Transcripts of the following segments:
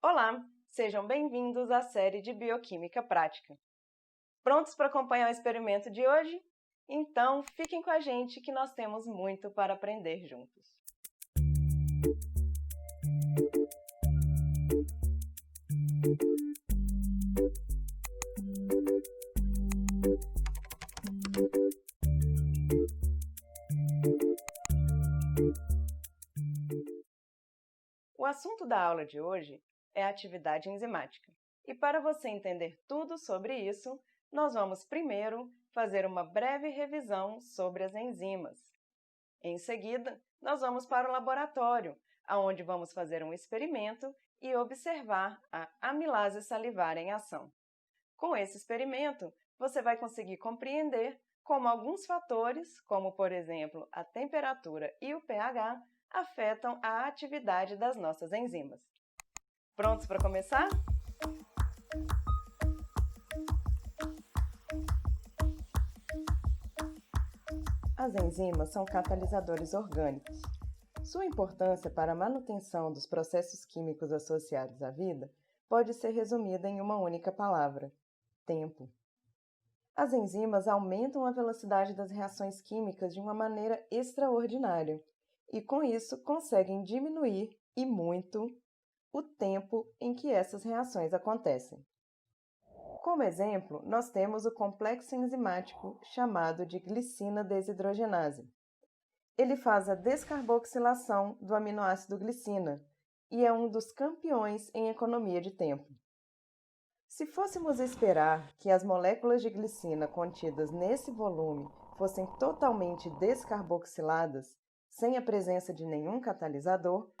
Olá, sejam bem-vindos à série de Bioquímica Prática. Prontos para acompanhar o experimento de hoje? Então, fiquem com a gente que nós temos muito para aprender juntos. O assunto da aula de hoje é a atividade enzimática. E para você entender tudo sobre isso, nós vamos primeiro fazer uma breve revisão sobre as enzimas. Em seguida, nós vamos para o laboratório, onde vamos fazer um experimento e observar a amilase salivar em ação. Com esse experimento, você vai conseguir compreender como alguns fatores, como por exemplo a temperatura e o pH, afetam a atividade das nossas enzimas. Prontos para começar? As enzimas são catalisadores orgânicos. Sua importância para a manutenção dos processos químicos associados à vida pode ser resumida em uma única palavra: tempo. As enzimas aumentam a velocidade das reações químicas de uma maneira extraordinária e, com isso, conseguem diminuir, e muito, o tempo em que essas reações acontecem. Como exemplo, nós temos o complexo enzimático chamado de glicina desidrogenase. Ele faz a descarboxilação do aminoácido glicina e é um dos campeões em economia de tempo. Se fôssemos esperar que as moléculas de glicina contidas nesse volume fossem totalmente descarboxiladas, sem a presença de nenhum catalisador,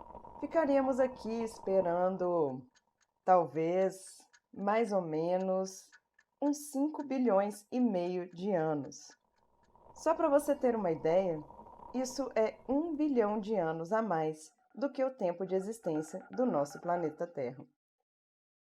ficaríamos aqui esperando, talvez, mais ou menos, uns 5 bilhões e meio de anos. Só para você ter uma ideia, isso é 1 bilhão de anos a mais do que o tempo de existência do nosso planeta Terra.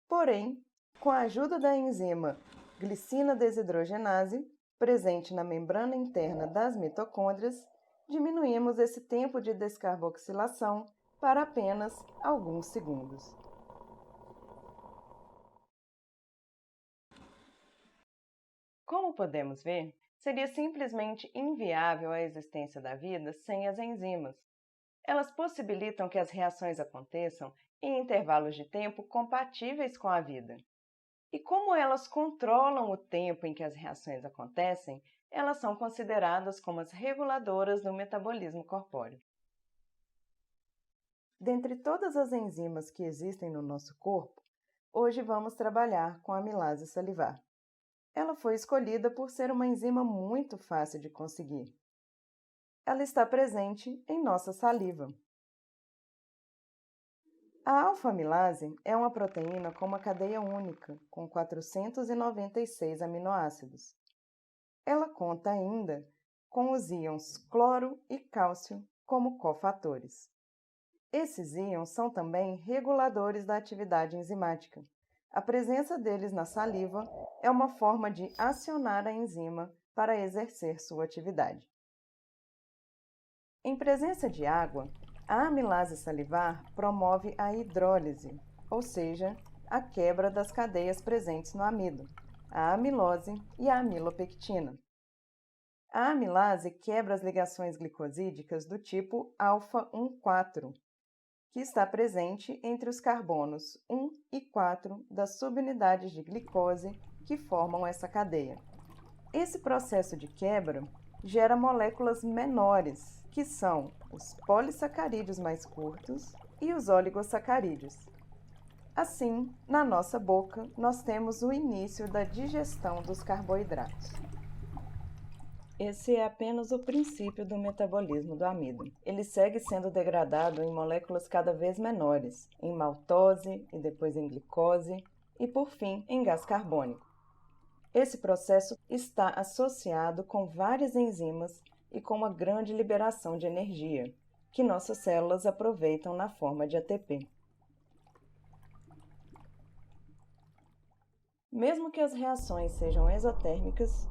Porém, com a ajuda da enzima glicina desidrogenase, presente na membrana interna das mitocôndrias, diminuímos esse tempo de descarboxilação para apenas alguns segundos. Como podemos ver, seria simplesmente inviável a existência da vida sem as enzimas. Elas possibilitam que as reações aconteçam em intervalos de tempo compatíveis com a vida. E como elas controlam o tempo em que as reações acontecem, elas são consideradas como as reguladoras do metabolismo corpóreo. Dentre todas as enzimas que existem no nosso corpo, hoje vamos trabalhar com a amilase salivar. Ela foi escolhida por ser uma enzima muito fácil de conseguir. Ela está presente em nossa saliva. A alfa-amilase é uma proteína com uma cadeia única, com 496 aminoácidos. Ela conta ainda com os íons cloro e cálcio como cofatores. Esses íons são também reguladores da atividade enzimática. A presença deles na saliva é uma forma de acionar a enzima para exercer sua atividade. Em presença de água, a amilase salivar promove a hidrólise, ou seja, a quebra das cadeias presentes no amido, a amilose e a amilopectina. A amilase quebra as ligações glicosídicas do tipo alfa-1,4, que está presente entre os carbonos 1 e 4 das subunidades de glicose que formam essa cadeia. Esse processo de quebra gera moléculas menores, que são os polissacarídeos mais curtos e os oligosacarídeos. Assim, na nossa boca, nós temos o início da digestão dos carboidratos. Esse é apenas o princípio do metabolismo do amido. Ele segue sendo degradado em moléculas cada vez menores, em maltose e depois em glicose e, por fim, em gás carbônico. Esse processo está associado com várias enzimas e com uma grande liberação de energia, que nossas células aproveitam na forma de ATP. Mesmo que as reações sejam exotérmicas,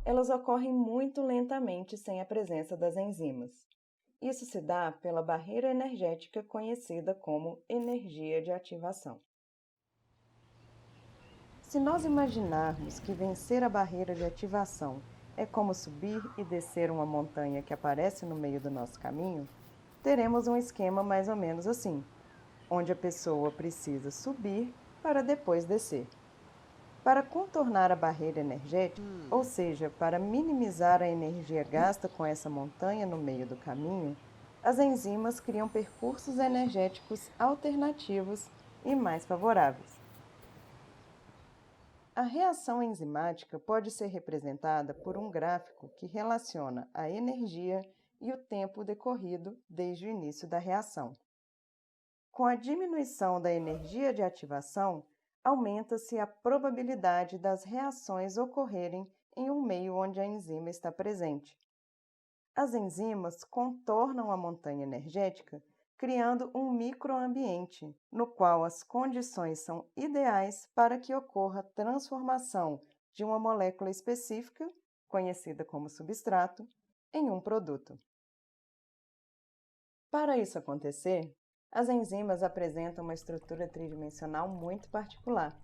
elas ocorrem muito lentamente sem a presença das enzimas. Isso se dá pela barreira energética conhecida como energia de ativação. Se nós imaginarmos que vencer a barreira de ativação é como subir e descer uma montanha que aparece no meio do nosso caminho, teremos um esquema mais ou menos assim, onde a pessoa precisa subir para depois descer. Para contornar a barreira energética, ou seja, para minimizar a energia gasta com essa montanha no meio do caminho, as enzimas criam percursos energéticos alternativos e mais favoráveis. A reação enzimática pode ser representada por um gráfico que relaciona a energia e o tempo decorrido desde o início da reação. Com a diminuição da energia de ativação, aumenta-se a probabilidade das reações ocorrerem em um meio onde a enzima está presente. As enzimas contornam a montanha energética, criando um microambiente, no qual as condições são ideais para que ocorra a transformação de uma molécula específica, conhecida como substrato, em um produto. Para isso acontecer, as enzimas apresentam uma estrutura tridimensional muito particular.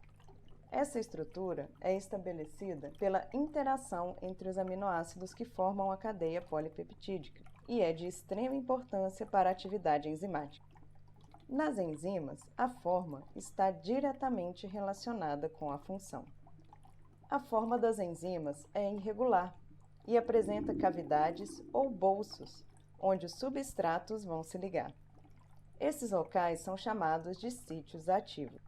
Essa estrutura é estabelecida pela interação entre os aminoácidos que formam a cadeia polipeptídica e é de extrema importância para a atividade enzimática. Nas enzimas, a forma está diretamente relacionada com a função. A forma das enzimas é irregular e apresenta cavidades ou bolsos, onde os substratos vão se ligar. Esses locais são chamados de sítios ativos.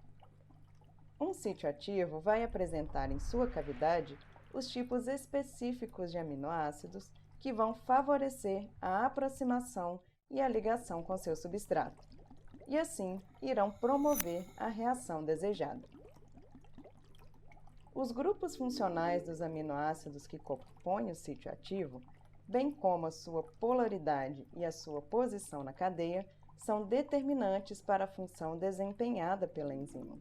Um sítio ativo vai apresentar em sua cavidade os tipos específicos de aminoácidos que vão favorecer a aproximação e a ligação com seu substrato, e assim irão promover a reação desejada. Os grupos funcionais dos aminoácidos que compõem o sítio ativo, bem como a sua polaridade e a sua posição na cadeia, são determinantes para a função desempenhada pela enzima.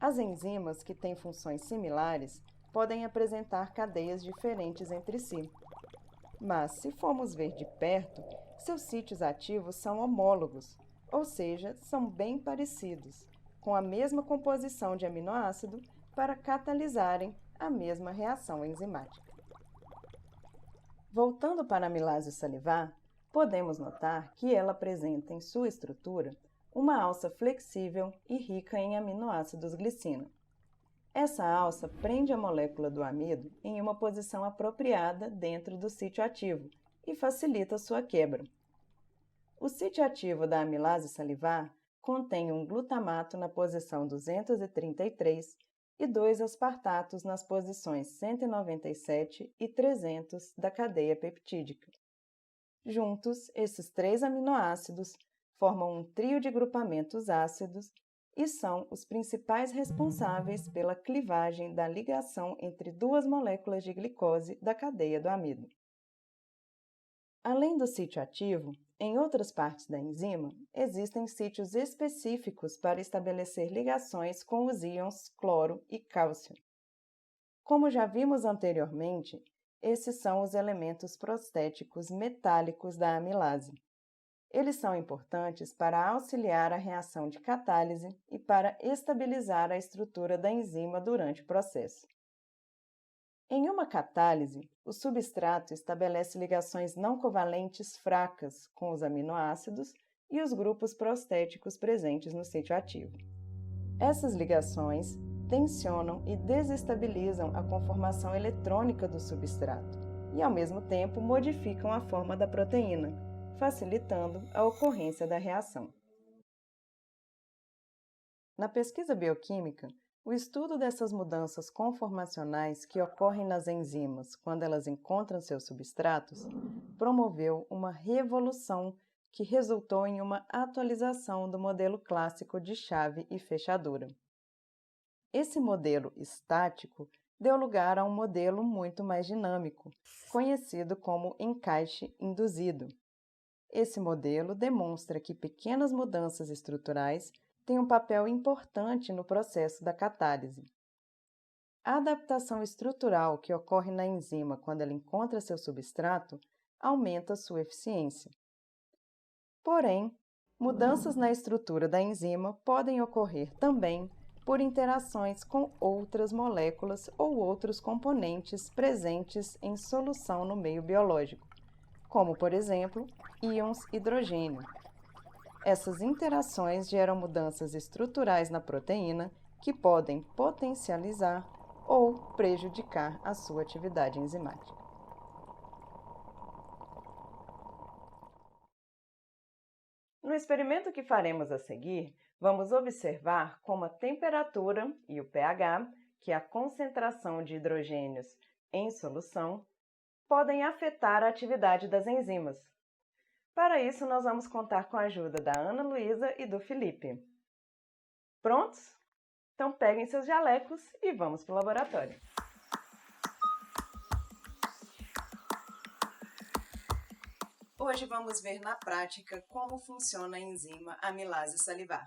As enzimas que têm funções similares podem apresentar cadeias diferentes entre si. Mas, se formos ver de perto, seus sítios ativos são homólogos, ou seja, são bem parecidos, com a mesma composição de aminoácido para catalisarem a mesma reação enzimática. Voltando para a amilase salivar, podemos notar que ela apresenta em sua estrutura uma alça flexível e rica em aminoácidos glicina. Essa alça prende a molécula do amido em uma posição apropriada dentro do sítio ativo e facilita sua quebra. O sítio ativo da amilase salivar contém um glutamato na posição 233 e dois aspartatos nas posições 197 e 300 da cadeia peptídica. Juntos, esses três aminoácidos formam um trio de grupamentos ácidos e são os principais responsáveis pela clivagem da ligação entre duas moléculas de glicose da cadeia do amido. Além do sítio ativo, em outras partes da enzima, existem sítios específicos para estabelecer ligações com os íons cloro e cálcio. Como já vimos anteriormente, esses são os elementos prostéticos metálicos da amilase. Eles são importantes para auxiliar a reação de catálise e para estabilizar a estrutura da enzima durante o processo. Em uma catálise, o substrato estabelece ligações não covalentes fracas com os aminoácidos e os grupos prostéticos presentes no sítio ativo. Essas ligações tensionam e desestabilizam a conformação eletrônica do substrato e, ao mesmo tempo, modificam a forma da proteína, facilitando a ocorrência da reação. Na pesquisa bioquímica, o estudo dessas mudanças conformacionais que ocorrem nas enzimas quando elas encontram seus substratos promoveu uma revolução que resultou em uma atualização do modelo clássico de chave e fechadura. Esse modelo estático deu lugar a um modelo muito mais dinâmico, conhecido como encaixe induzido. Esse modelo demonstra que pequenas mudanças estruturais têm um papel importante no processo da catálise. A adaptação estrutural que ocorre na enzima quando ela encontra seu substrato aumenta sua eficiência. Porém, mudanças na estrutura da enzima podem ocorrer também por interações com outras moléculas ou outros componentes presentes em solução no meio biológico, como, por exemplo, íons hidrogênio. Essas interações geram mudanças estruturais na proteína que podem potencializar ou prejudicar a sua atividade enzimática. No experimento que faremos a seguir, vamos observar como a temperatura e o pH, que é a concentração de hidrogênios em solução, podem afetar a atividade das enzimas. Para isso, nós vamos contar com a ajuda da Ana Luísa e do Felipe. Prontos? Então peguem seus jalecos e vamos para o laboratório. Hoje vamos ver na prática como funciona a enzima amilase salivar.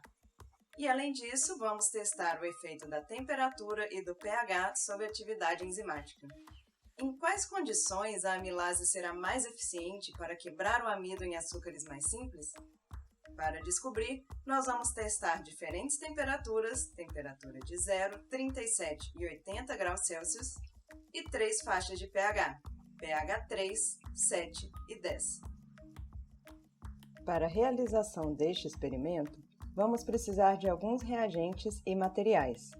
E além disso, vamos testar o efeito da temperatura e do pH sobre a atividade enzimática. Em quais condições a amilase será mais eficiente para quebrar o amido em açúcares mais simples? Para descobrir, nós vamos testar diferentes temperaturas, temperatura de 0, 37 e 80 graus Celsius, e 3 faixas de pH, pH 3, 7 e 10. Para a realização deste experimento, vamos precisar de alguns reagentes e materiais.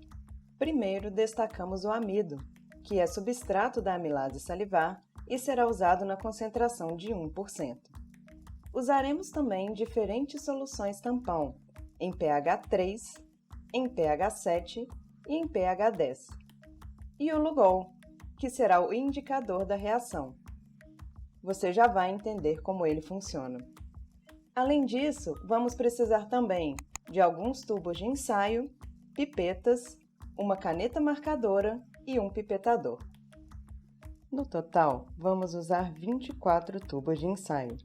Primeiro, destacamos o amido, que é substrato da amilase salivar e será usado na concentração de 1%. Usaremos também diferentes soluções tampão, em pH 3, em pH 7 e em pH 10. E o Lugol, que será o indicador da reação. Você já vai entender como ele funciona. Além disso, vamos precisar também de alguns tubos de ensaio, pipetas, uma caneta marcadora e um pipetador. No total, vamos usar 24 tubos de ensaio,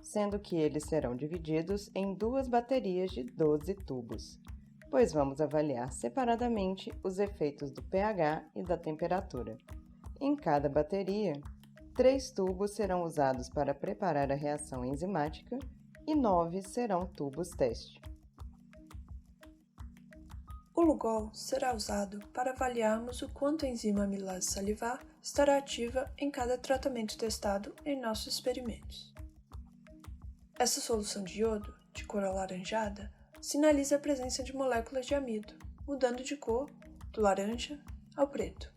sendo que eles serão divididos em 2 baterias de 12 tubos, pois vamos avaliar separadamente os efeitos do pH e da temperatura. Em cada bateria, 3 tubos serão usados para preparar a reação enzimática e 9 serão tubos teste. O Lugol será usado para avaliarmos o quanto a enzima amilase salivar estará ativa em cada tratamento testado em nossos experimentos. Essa solução de iodo, de cor alaranjada, sinaliza a presença de moléculas de amido, mudando de cor do laranja ao preto.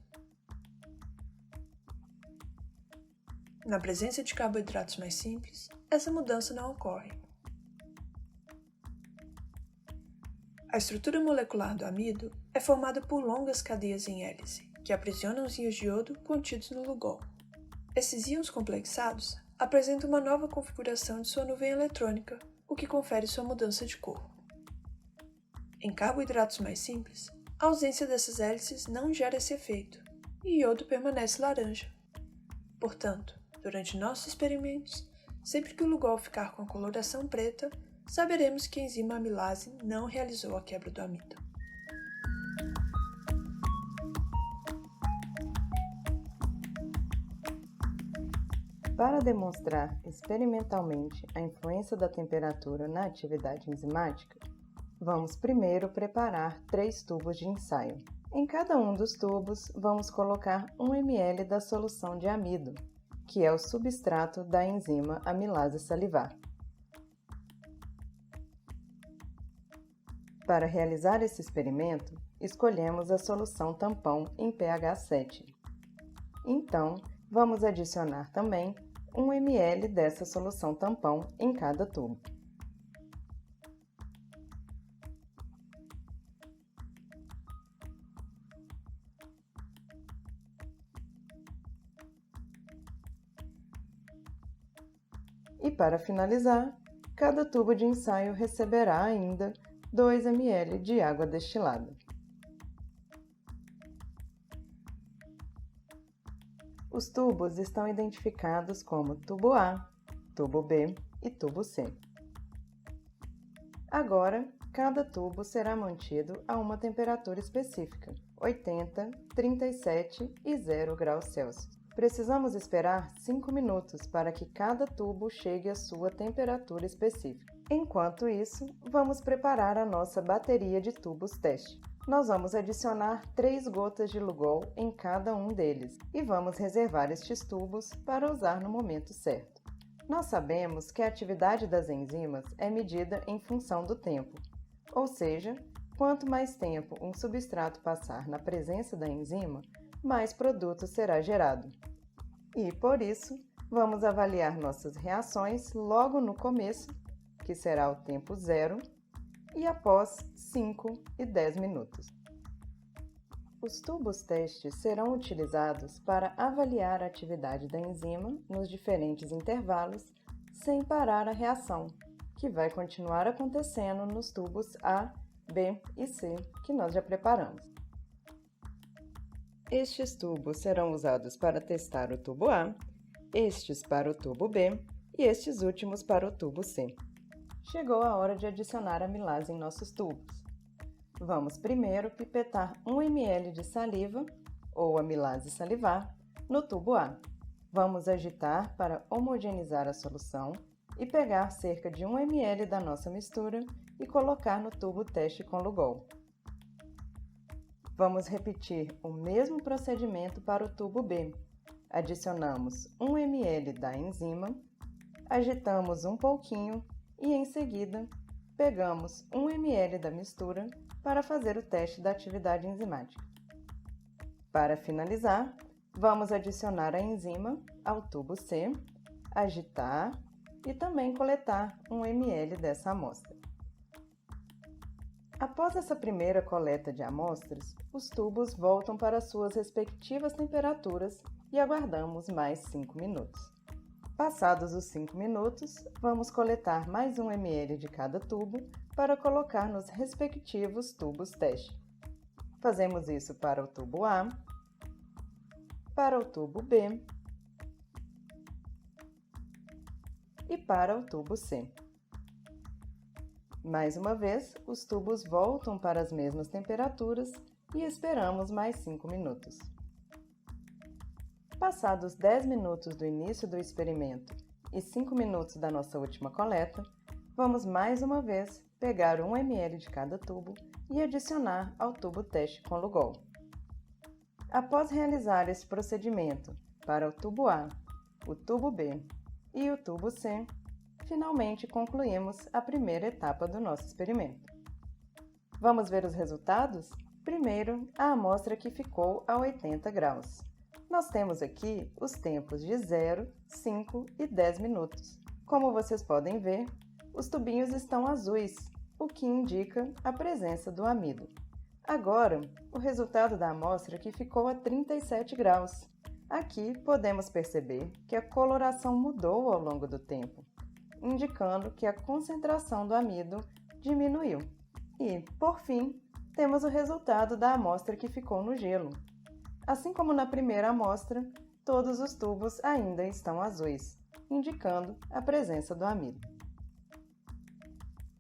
Na presença de carboidratos mais simples, essa mudança não ocorre. A estrutura molecular do amido é formada por longas cadeias em hélice, que aprisionam os íons de iodo contidos no Lugol. Esses íons complexados apresentam uma nova configuração de sua nuvem eletrônica, o que confere sua mudança de cor. Em carboidratos mais simples, a ausência dessas hélices não gera esse efeito, e o iodo permanece laranja. Portanto, durante nossos experimentos, sempre que o Lugol ficar com a coloração preta, saberemos que a enzima amilase não realizou a quebra do amido. Para demonstrar experimentalmente a influência da temperatura na atividade enzimática, vamos primeiro preparar 3 tubos de ensaio. Em cada um dos tubos, vamos colocar 1 ml da solução de amido, que é o substrato da enzima amilase salivar. Para realizar esse experimento, escolhemos a solução tampão em pH 7. Então, vamos adicionar também 1 ml dessa solução tampão em cada tubo. E para finalizar, cada tubo de ensaio receberá ainda 2 ml de água destilada. Os tubos estão identificados como tubo A, tubo B e tubo C. Agora, cada tubo será mantido a uma temperatura específica, 80, 37 e 0 graus Celsius. Precisamos esperar 5 minutos para que cada tubo chegue à sua temperatura específica. Enquanto isso, vamos preparar a nossa bateria de tubos teste. Nós vamos adicionar 3 gotas de Lugol em cada um deles e vamos reservar estes tubos para usar no momento certo. Nós sabemos que a atividade das enzimas é medida em função do tempo, ou seja, quanto mais tempo um substrato passar na presença da enzima, mais produto será gerado. E, por isso, vamos avaliar nossas reações logo no começo, que será o tempo 0, e após 5 e 10 minutos. Os tubos testes serão utilizados para avaliar a atividade da enzima nos diferentes intervalos, sem parar a reação, que vai continuar acontecendo nos tubos A, B e C, que nós já preparamos. Estes tubos serão usados para testar o tubo A, estes para o tubo B e estes últimos para o tubo C. Chegou a hora de adicionar a amilase em nossos tubos. Vamos primeiro pipetar 1 ml de saliva, ou amilase salivar, no tubo A. Vamos agitar para homogeneizar a solução e pegar cerca de 1 ml da nossa mistura e colocar no tubo teste com Lugol. Vamos repetir o mesmo procedimento para o tubo B. Adicionamos 1 ml da enzima, agitamos um pouquinho e, em seguida, pegamos 1 ml da mistura para fazer o teste da atividade enzimática. Para finalizar, vamos adicionar a enzima ao tubo C, agitar e também coletar 1 ml dessa amostra. Após essa primeira coleta de amostras, os tubos voltam para suas respectivas temperaturas e aguardamos mais 5 minutos. Passados os 5 minutos, vamos coletar mais 1 ml de cada tubo para colocar nos respectivos tubos teste. Fazemos isso para o tubo A, para o tubo B e para o tubo C. Mais uma vez, os tubos voltam para as mesmas temperaturas e esperamos mais 5 minutos. Passados 10 minutos do início do experimento e 5 minutos da nossa última coleta, vamos mais uma vez pegar 1 ml de cada tubo e adicionar ao tubo teste com Lugol. Após realizar esse procedimento para o tubo A, o tubo B e o tubo C, finalmente concluímos a primeira etapa do nosso experimento. Vamos ver os resultados? Primeiro, a amostra que ficou a 80 graus. Nós temos aqui os tempos de 0, 5 e 10 minutos. Como vocês podem ver, os tubinhos estão azuis, o que indica a presença do amido. Agora, o resultado da amostra que ficou a 37 graus. Aqui podemos perceber que a coloração mudou ao longo do tempo, indicando que a concentração do amido diminuiu. E, por fim, temos o resultado da amostra que ficou no gelo. Assim como na primeira amostra, todos os tubos ainda estão azuis, indicando a presença do amido.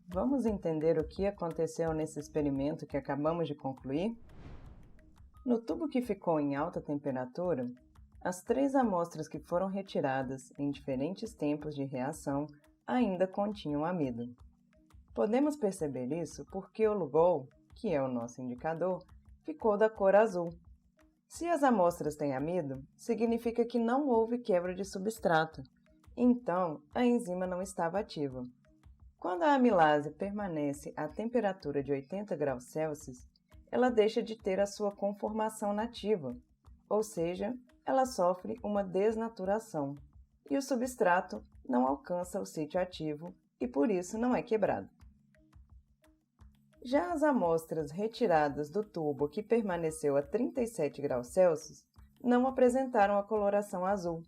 Vamos entender o que aconteceu nesse experimento que acabamos de concluir? No tubo que ficou em alta temperatura, as 3 amostras que foram retiradas em diferentes tempos de reação ainda continham amido. Podemos perceber isso porque o Lugol, que é o nosso indicador, ficou da cor azul. Se as amostras têm amido, significa que não houve quebra de substrato, então a enzima não estava ativa. Quando a amilase permanece à temperatura de 80 graus Celsius, ela deixa de ter a sua conformação nativa, ou seja, ela sofre uma desnaturação, e o substrato não alcança o sítio ativo e por isso não é quebrado. Já as amostras retiradas do tubo que permaneceu a 37 graus Celsius não apresentaram a coloração azul.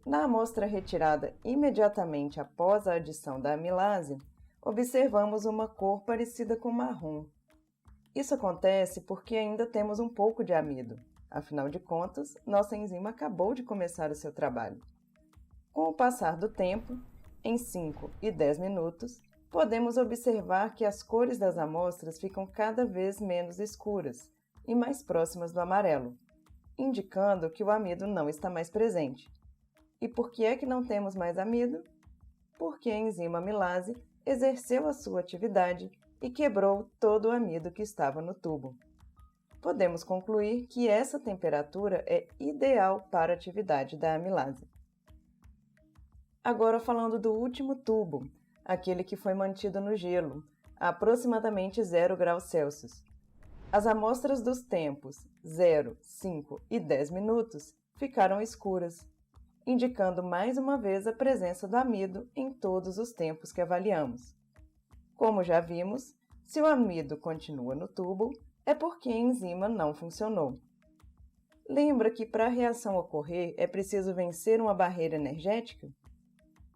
Na amostra retirada imediatamente após a adição da amilase, observamos uma cor parecida com marrom. Isso acontece porque ainda temos um pouco de amido. Afinal de contas, nossa enzima acabou de começar o seu trabalho. Com o passar do tempo, em 5 e 10 minutos, podemos observar que as cores das amostras ficam cada vez menos escuras e mais próximas do amarelo, indicando que o amido não está mais presente. E por que é que não temos mais amido? Porque a enzima amilase exerceu a sua atividade e quebrou todo o amido que estava no tubo. Podemos concluir que essa temperatura é ideal para a atividade da amilase. Agora falando do último tubo, aquele que foi mantido no gelo, a aproximadamente 0 graus Celsius. As amostras dos tempos 0, 5 e 10 minutos ficaram escuras, indicando mais uma vez a presença do amido em todos os tempos que avaliamos. Como já vimos, se o amido continua no tubo, é porque a enzima não funcionou. Lembra que para a reação ocorrer é preciso vencer uma barreira energética?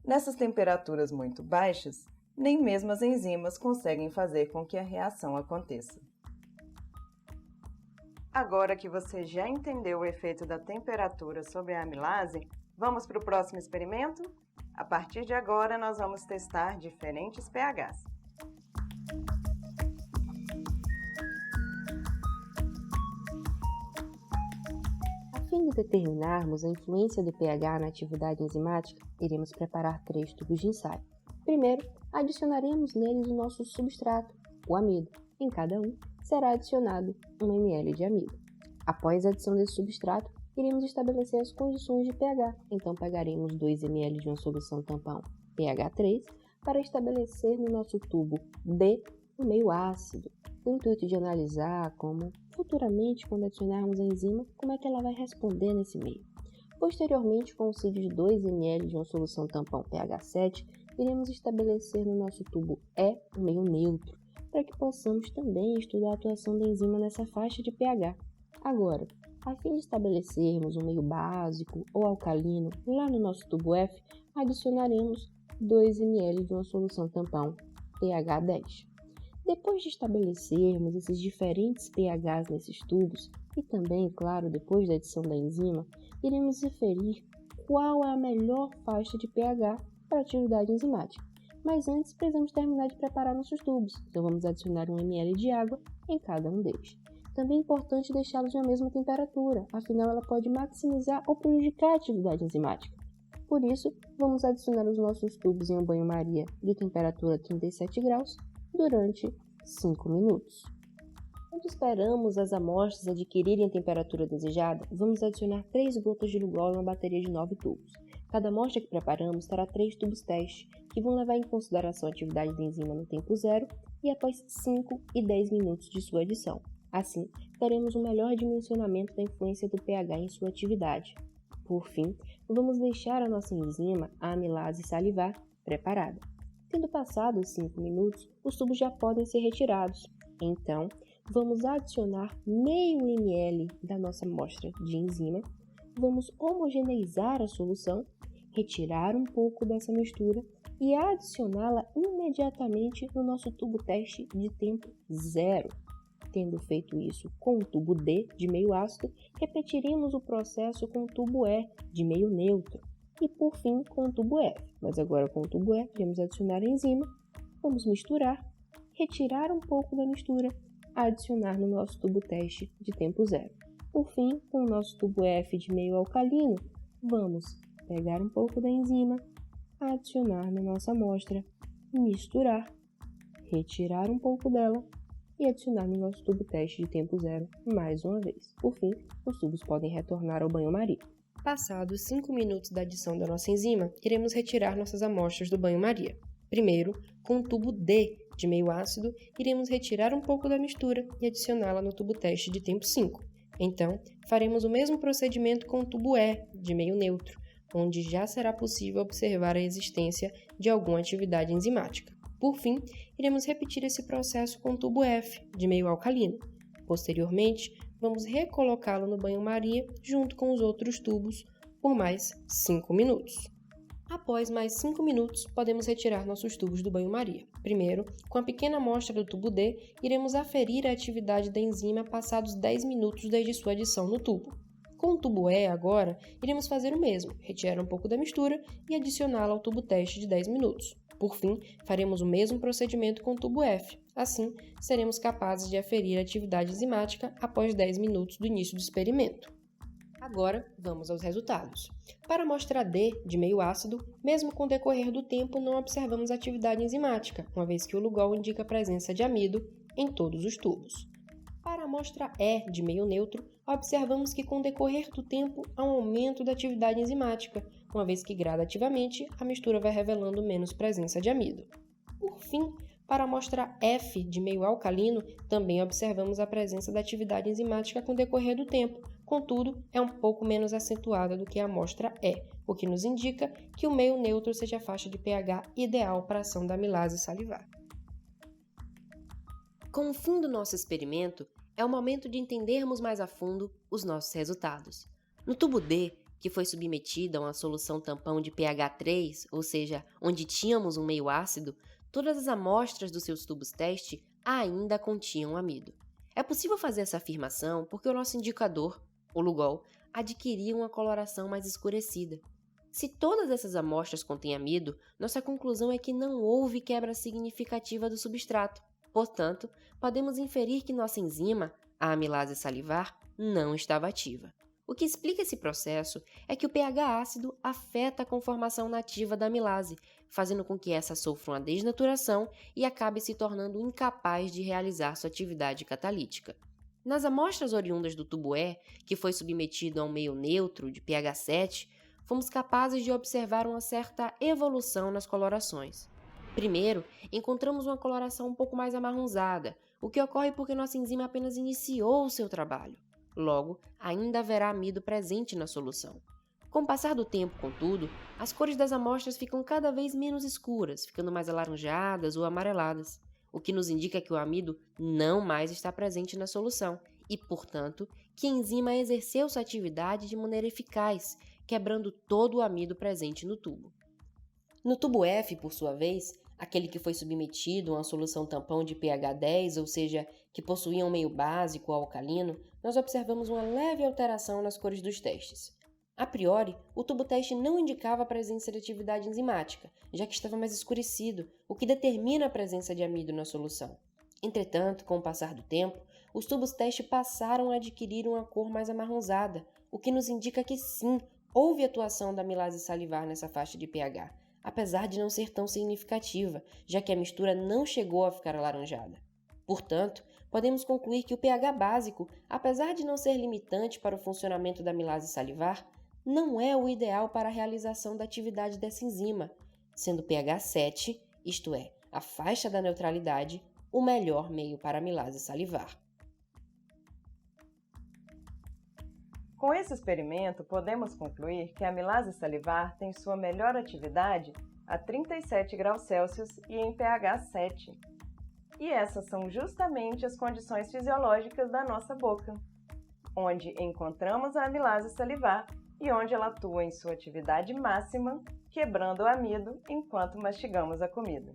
Nessas temperaturas muito baixas, nem mesmo as enzimas conseguem fazer com que a reação aconteça. Agora que você já entendeu o efeito da temperatura sobre a amilase, vamos para o próximo experimento? A partir de agora, nós vamos testar diferentes pHs. A fim de determinarmos a influência do pH na atividade enzimática, iremos preparar 3 tubos de ensaio. Primeiro, adicionaremos neles o nosso substrato, o amido. Em cada um, será adicionado 1 ml de amido. Após a adição desse substrato, iremos estabelecer as condições de pH. Então, pegaremos 2 ml de uma solução tampão pH 3 para estabelecer no nosso tubo D um meio ácido, com o intuito de analisar como, futuramente, quando adicionarmos a enzima, como é que ela vai responder nesse meio. Posteriormente, com o auxílio de 2 ml de uma solução tampão pH 7, iremos estabelecer no nosso tubo E um meio neutro, para que possamos também estudar a atuação da enzima nessa faixa de pH. Agora, a fim de estabelecermos um meio básico ou alcalino, lá no nosso tubo F, adicionaremos 2 ml de uma solução tampão pH 10. Depois de estabelecermos esses diferentes pHs nesses tubos, e também, claro, depois da adição da enzima, iremos inferir qual é a melhor faixa de pH para a atividade enzimática. Mas antes, precisamos terminar de preparar nossos tubos, então vamos adicionar 1 ml de água em cada um deles. Também é importante deixá-los na mesma temperatura, afinal ela pode maximizar ou prejudicar a atividade enzimática. Por isso, vamos adicionar os nossos tubos em um banho-maria de temperatura 37 graus durante 5 minutos. Quando esperamos as amostras adquirirem a temperatura desejada, vamos adicionar 3 gotas de Lugol em uma bateria de 9 tubos. Cada amostra que preparamos terá 3 tubos teste, que vão levar em consideração a atividade da enzima no tempo zero e após 5 e 10 minutos de sua adição. Assim, teremos um melhor dimensionamento da influência do pH em sua atividade. Por fim, vamos deixar a nossa enzima, a amilase salivar, preparada. Tendo passado os 5 minutos, os tubos já podem ser retirados. Então, vamos adicionar meio ml da nossa amostra de enzima, vamos homogeneizar a solução, retirar um pouco dessa mistura e adicioná-la imediatamente no nosso tubo teste de tempo zero. Tendo feito isso com o tubo D de meio ácido, repetiremos o processo com o tubo E de meio neutro. E por fim com o tubo F, mas agora com o tubo E iremos adicionar a enzima, vamos misturar, retirar um pouco da mistura, adicionar no nosso tubo teste de tempo zero. Por fim, com o nosso tubo F de meio alcalino, vamos pegar um pouco da enzima, adicionar na nossa amostra, misturar, retirar um pouco dela e adicionar no nosso tubo teste de tempo zero mais uma vez. Por fim, os tubos podem retornar ao banho-maria. Passados 5 minutos da adição da nossa enzima, iremos retirar nossas amostras do banho-maria. Primeiro, com o tubo D de meio ácido, iremos retirar um pouco da mistura e adicioná-la no tubo teste de tempo 5. Então, faremos o mesmo procedimento com o tubo E de meio neutro, onde já será possível observar a existência de alguma atividade enzimática. Por fim, iremos repetir esse processo com o tubo F de meio alcalino. Posteriormente, vamos recolocá-lo no banho-maria junto com os outros tubos por mais 5 minutos. Após mais 5 minutos, podemos retirar nossos tubos do banho-maria. Primeiro, com a pequena amostra do tubo D, iremos aferir a atividade da enzima passados 10 minutos desde sua adição no tubo. Com o tubo E agora, iremos fazer o mesmo, retirar um pouco da mistura e adicioná-la ao tubo teste de 10 minutos. Por fim, faremos o mesmo procedimento com o tubo F. Assim, seremos capazes de aferir a atividade enzimática após 10 minutos do início do experimento. Agora, vamos aos resultados. Para a amostra D, de meio ácido, mesmo com o decorrer do tempo, não observamos atividade enzimática, uma vez que o Lugol indica a presença de amido em todos os tubos. Para a amostra E, de meio neutro, observamos que com o decorrer do tempo há um aumento da atividade enzimática, uma vez que gradativamente a mistura vai revelando menos presença de amido. Por fim, para a amostra F, de meio alcalino, também observamos a presença da atividade enzimática com o decorrer do tempo, contudo, é um pouco menos acentuada do que a amostra E, o que nos indica que o meio neutro seja a faixa de pH ideal para a ação da amilase salivar. Com o fim do nosso experimento, é o momento de entendermos mais a fundo os nossos resultados. No tubo D, que foi submetido a uma solução tampão de pH 3, ou seja, onde tínhamos um meio ácido, todas as amostras dos seus tubos teste ainda continham amido. É possível fazer essa afirmação porque o nosso indicador, o Lugol, adquiria uma coloração mais escurecida. Se todas essas amostras contêm amido, nossa conclusão é que não houve quebra significativa do substrato. Portanto, podemos inferir que nossa enzima, a amilase salivar, não estava ativa. O que explica esse processo é que o pH ácido afeta a conformação nativa da amilase, fazendo com que essa sofra uma desnaturação e acabe se tornando incapaz de realizar sua atividade catalítica. Nas amostras oriundas do tubo E, que foi submetido a um meio neutro de pH 7, fomos capazes de observar uma certa evolução nas colorações. Primeiro, encontramos uma coloração um pouco mais amarronzada, o que ocorre porque nossa enzima apenas iniciou o seu trabalho. Logo, ainda haverá amido presente na solução. Com o passar do tempo, contudo, as cores das amostras ficam cada vez menos escuras, ficando mais alaranjadas ou amareladas, o que nos indica que o amido não mais está presente na solução e, portanto, que a enzima exerceu sua atividade de maneira eficaz, quebrando todo o amido presente no tubo. No tubo F, por sua vez, aquele que foi submetido a uma solução tampão de pH 10, ou seja, que possuía um meio básico ou alcalino, nós observamos uma leve alteração nas cores dos testes. A priori, o tubo teste não indicava a presença de atividade enzimática, já que estava mais escurecido, o que determina a presença de amido na solução. Entretanto, com o passar do tempo, os tubos teste passaram a adquirir uma cor mais amarronzada, o que nos indica que sim, houve atuação da amilase salivar nessa faixa de pH, apesar de não ser tão significativa, já que a mistura não chegou a ficar alaranjada. Portanto, podemos concluir que o pH básico, apesar de não ser limitante para o funcionamento da amilase salivar, não é o ideal para a realização da atividade dessa enzima, sendo o pH 7, isto é, a faixa da neutralidade, o melhor meio para a amilase salivar. Com esse experimento, podemos concluir que a amilase salivar tem sua melhor atividade a 37 graus Celsius e em pH 7. E essas são justamente as condições fisiológicas da nossa boca, onde encontramos a amilase salivar e onde ela atua em sua atividade máxima, quebrando o amido enquanto mastigamos a comida.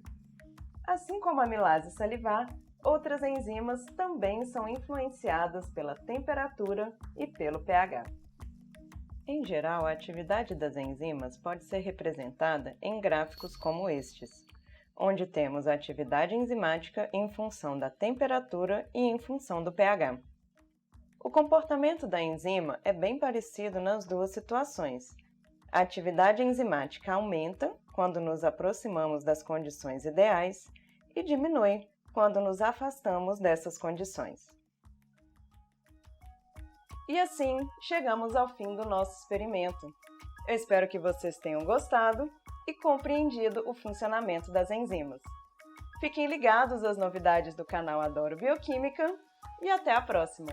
Assim como a amilase salivar, outras enzimas também são influenciadas pela temperatura e pelo pH. Em geral, a atividade das enzimas pode ser representada em gráficos como estes, onde temos a atividade enzimática em função da temperatura e em função do pH. O comportamento da enzima é bem parecido nas duas situações. A atividade enzimática aumenta quando nos aproximamos das condições ideais e diminui quando nos afastamos dessas condições. E assim, chegamos ao fim do nosso experimento. Eu espero que vocês tenham gostado e compreendido o funcionamento das enzimas. Fiquem ligados às novidades do canal Adoro Bioquímica e até a próxima!